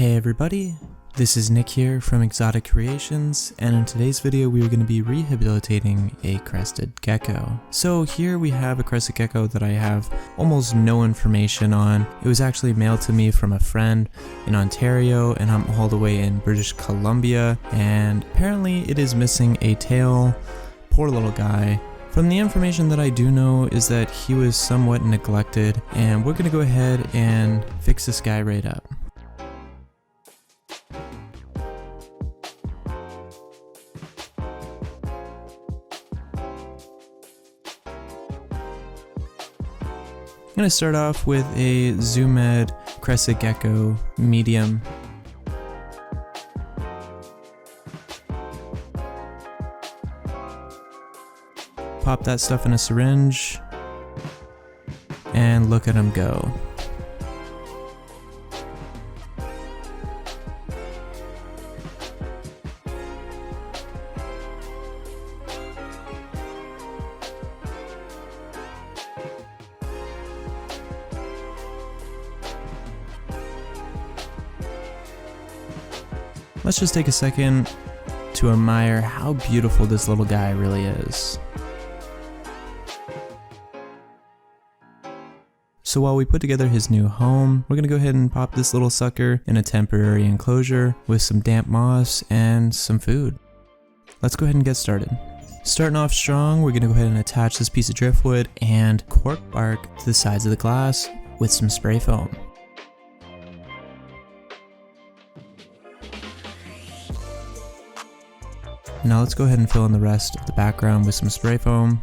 Hey everybody, this is Nick here from Exotic Creations, and in today's video we are going to be rehabilitating a crested gecko. So here we have a crested gecko that I have almost no information on. It was actually mailed to me from a friend in Ontario, and I'm all the way in British Columbia, and apparently it is missing a tail. Poor little guy. From the information that I do know is that he was somewhat neglected, and we're going to go ahead and fix this guy right up. I'm going to start off with a Zoomed Crested Gecko medium. Pop that stuff in a syringe and look at him go. Let's just take a second to admire how beautiful this little guy really is. So while we put together his new home, we're gonna go ahead and pop this little sucker in a temporary enclosure with some damp moss and some food. Let's go ahead and get started. Starting off strong, we're gonna go ahead and attach this piece of driftwood and cork bark to the sides of the glass with some spray foam. Now let's go ahead and fill in the rest of the background with some spray foam.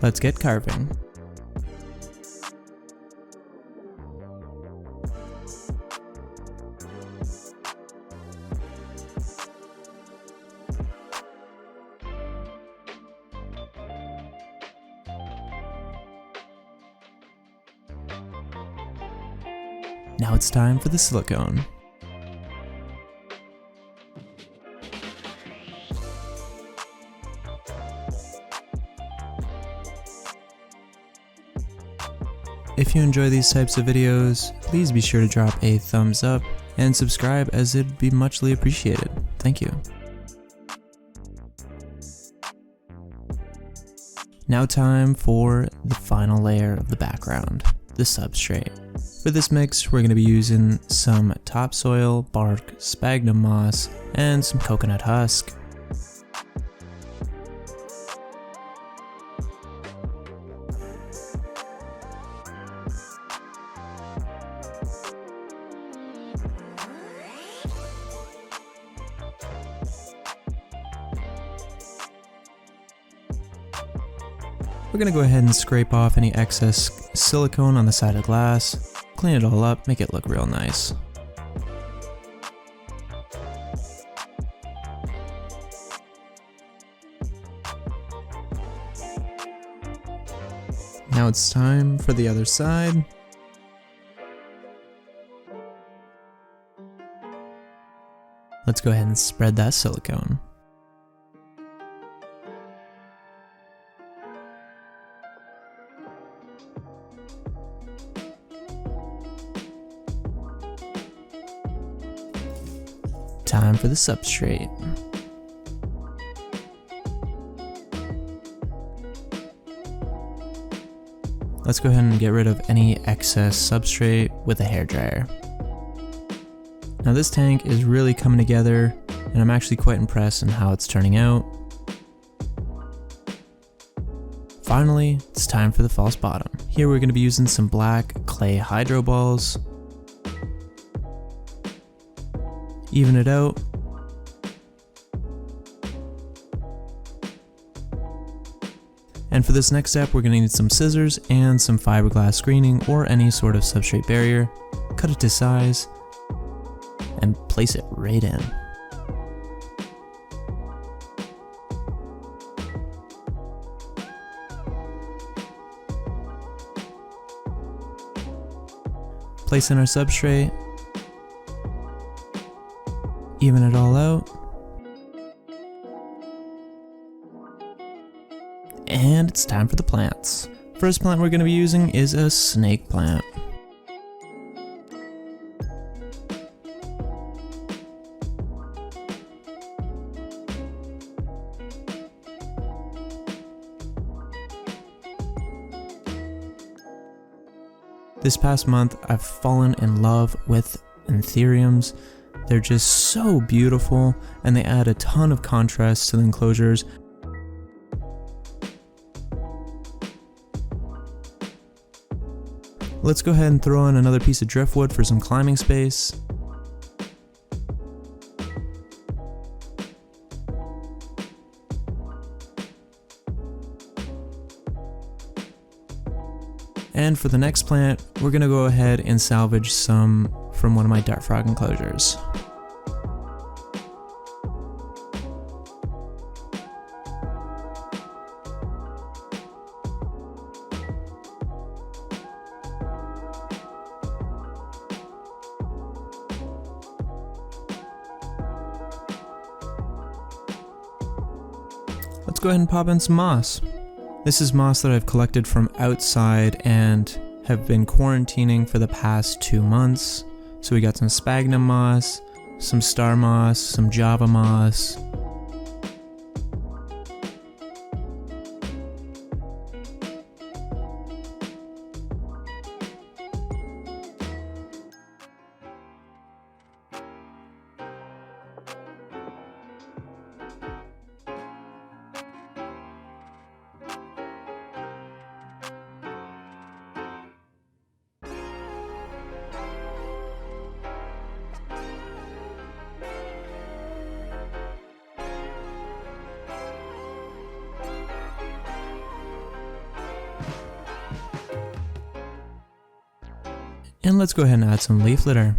Let's get carving. Now it's time for the silicone. If you enjoy these types of videos, please be sure to drop a thumbs up and subscribe, as it'd be muchly appreciated. Thank you. Now time for the final layer of the background, the substrate. For this mix, we're going to be using some topsoil, bark, sphagnum moss, and some coconut husk. We're going to go ahead and scrape off any excess silicone on the side of the glass. Clean it all up, make it look real nice. Now it's time for the other side. Let's go ahead and spread that silicone. Time for the substrate. Let's go ahead and get rid of any excess substrate with a hairdryer. Now this tank is really coming together, and I'm actually quite impressed in how it's turning out. Finally, it's time for the false bottom. Here we're going to be using some black clay hydro balls. Even it out. And for this next step, we're going to need some scissors and some fiberglass screening or any sort of substrate barrier. Cut it to size and place it right in. Place in our substrate, even it all out, and it's time for the plants. First plant we're going to be using is a snake plant. This past month, I've fallen in love with anthuriums. They're just so beautiful, and they add a ton of contrast to the enclosures. Let's go ahead and throw in another piece of driftwood for some climbing space. And for the next plant, we're going to go ahead and salvage some from one of my dart frog enclosures. Let's go ahead and pop in some moss. This is moss that I've collected from outside and have been quarantining for the past 2 months. So we got some sphagnum moss, some star moss, some java moss. And let's go ahead and add some leaf litter.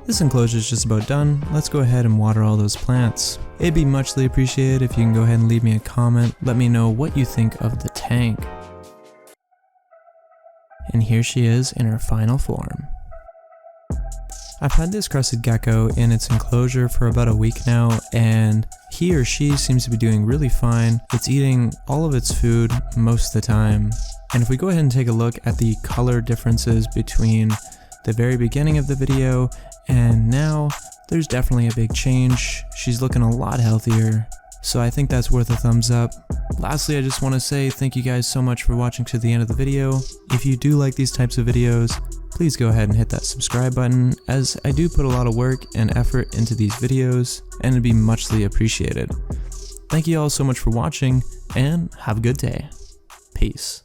This enclosure is just about done. Let's go ahead and water all those plants. It'd be muchly appreciated if you can go ahead and leave me a comment. Let me know what you think of the tank. And here she is in her final form. I've had this Crested Gecko in its enclosure for about a week now, and he or she seems to be doing really fine. It's eating all of its food most of the time. And if we go ahead and take a look at the color differences between the very beginning of the video and now, there's definitely a big change. She's looking a lot healthier, so I think that's worth a thumbs up. Lastly, I just want to say thank you guys so much for watching to the end of the video. If you do like these types of videos, please go ahead and hit that subscribe button, as I do put a lot of work and effort into these videos, and it'd be muchly appreciated. Thank you all so much for watching, and have a good day. Peace.